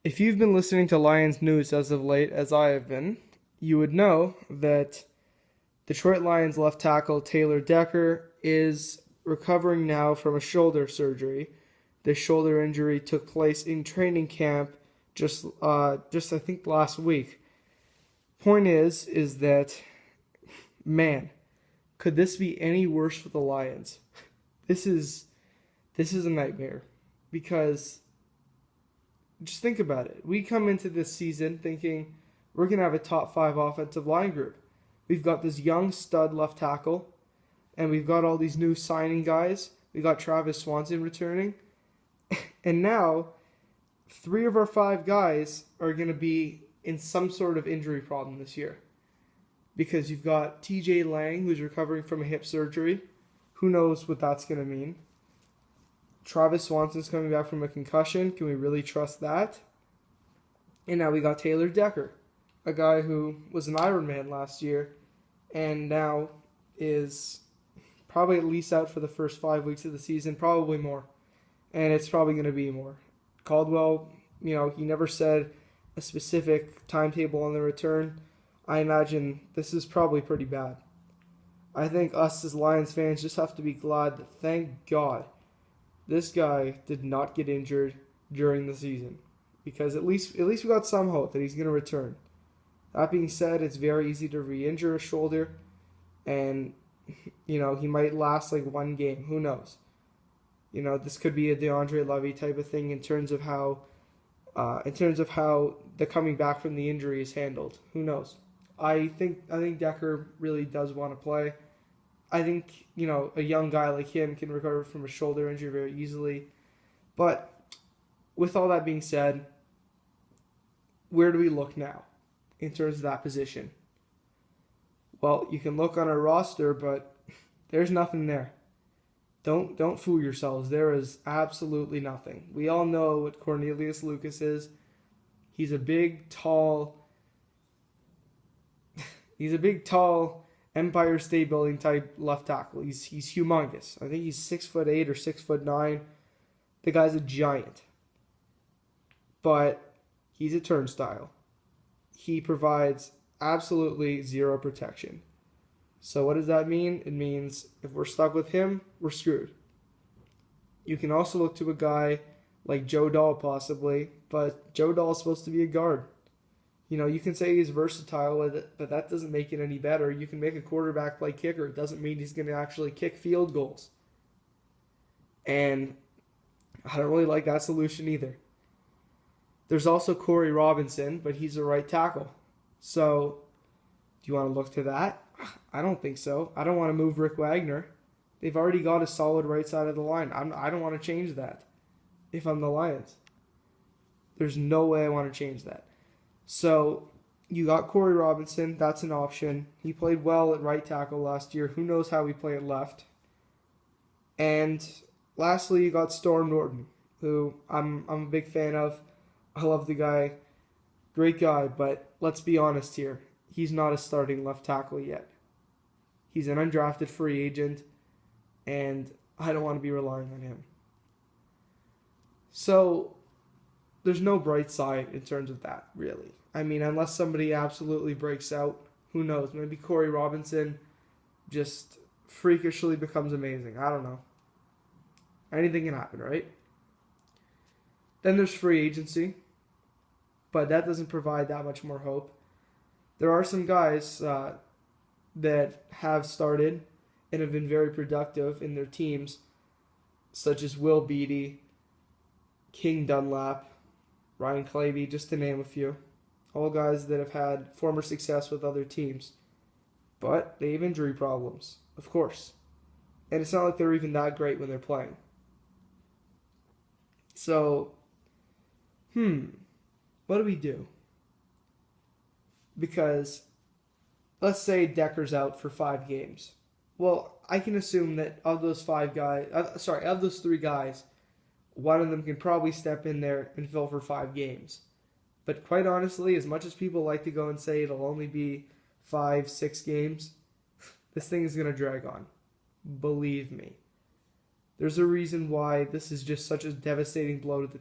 If you've been listening to Lions news as of late, as I have been, you would know that Detroit Lions left tackle Taylor Decker is recovering now from a shoulder surgery. This shoulder injury took place in training camp just I think last week. Point is that, man, could this be any worse for the Lions? This is this is a nightmare because just think about it. We come into this season thinking we're going to have a top 5 offensive line group. We've got this young stud left tackle, and we've got all these new signing guys. We got Travis Swanson returning. And now, 3 of our 5 guys are going to be in some sort of injury problem this year. Because you've got TJ Lang, who's recovering from a hip surgery. Who knows what that's going to mean? Travis Swanson's coming back from a concussion. Can we really trust that? And now we got Taylor Decker, a guy who was an Ironman last year and now is probably at least out for the first 5 weeks of the season, probably more. And it's probably going to be more. Caldwell, he never said a specific timetable on the return. I imagine this is probably pretty bad. I think us as Lions fans just have to be glad that, thank God, this guy did not get injured during the season, because at least we got some hope that he's going to return. That being said, it's very easy to re-injure a shoulder, and he might last like 1 game. Who knows? This could be a DeAndre Levy type of thing in terms of how the coming back from the injury is handled. Who knows? I think Decker really does want to play. I think, a young guy like him can recover from a shoulder injury very easily. But with all that being said, where do we look now in terms of that position? Well, you can look on our roster, but there's nothing there. Don't fool yourselves. There is absolutely nothing. We all know what Cornelius Lucas is. He's a big, tall Empire State Building type left tackle. He's humongous. I think he's 6'8" or 6'9". The guy's a giant. But he's a turnstile. He provides absolutely zero protection. So what does that mean? It means if we're stuck with him, we're screwed. You can also look to a guy like Joe Dahl possibly, but Joe Dahl is supposed to be a guard. You can say he's versatile with it, but that doesn't make it any better. You can make a quarterback play kicker. It doesn't mean he's going to actually kick field goals. And I don't really like that solution either. There's also Corey Robinson, but he's a right tackle. So, do you want to look to that? I don't think so. I don't want to move Rick Wagner. They've already got a solid right side of the line. I don't want to change that if I'm the Lions. There's no way I want to change that. So, you got Corey Robinson. That's an option. He played well at right tackle last year. Who knows how he played at left? And lastly, you got Storm Norton, who I'm a big fan of. I love the guy. Great guy, but let's be honest here. He's not a starting left tackle yet. He's an undrafted free agent, and I don't want to be relying on him. So, there's no bright side in terms of that, really. I mean, unless somebody absolutely breaks out, who knows? Maybe Corey Robinson just freakishly becomes amazing. I don't know. Anything can happen, right? Then there's free agency, but that doesn't provide that much more hope. There are some guys that have started and have been very productive in their teams, such as Will Beatty, King Dunlap, Ryan Claby, just to name a few. All guys that have had former success with other teams. But they have injury problems, of course. And it's not like they're even that great when they're playing. So, what do we do? Because let's say Decker's out for 5 games. Well, I can assume that of those 3 guys, one of them can probably step in there and fill for 5 games. But quite honestly, as much as people like to go and say it'll only be 5-6 games, this thing is going to drag on. Believe me. There's a reason why this is just such a devastating blow to the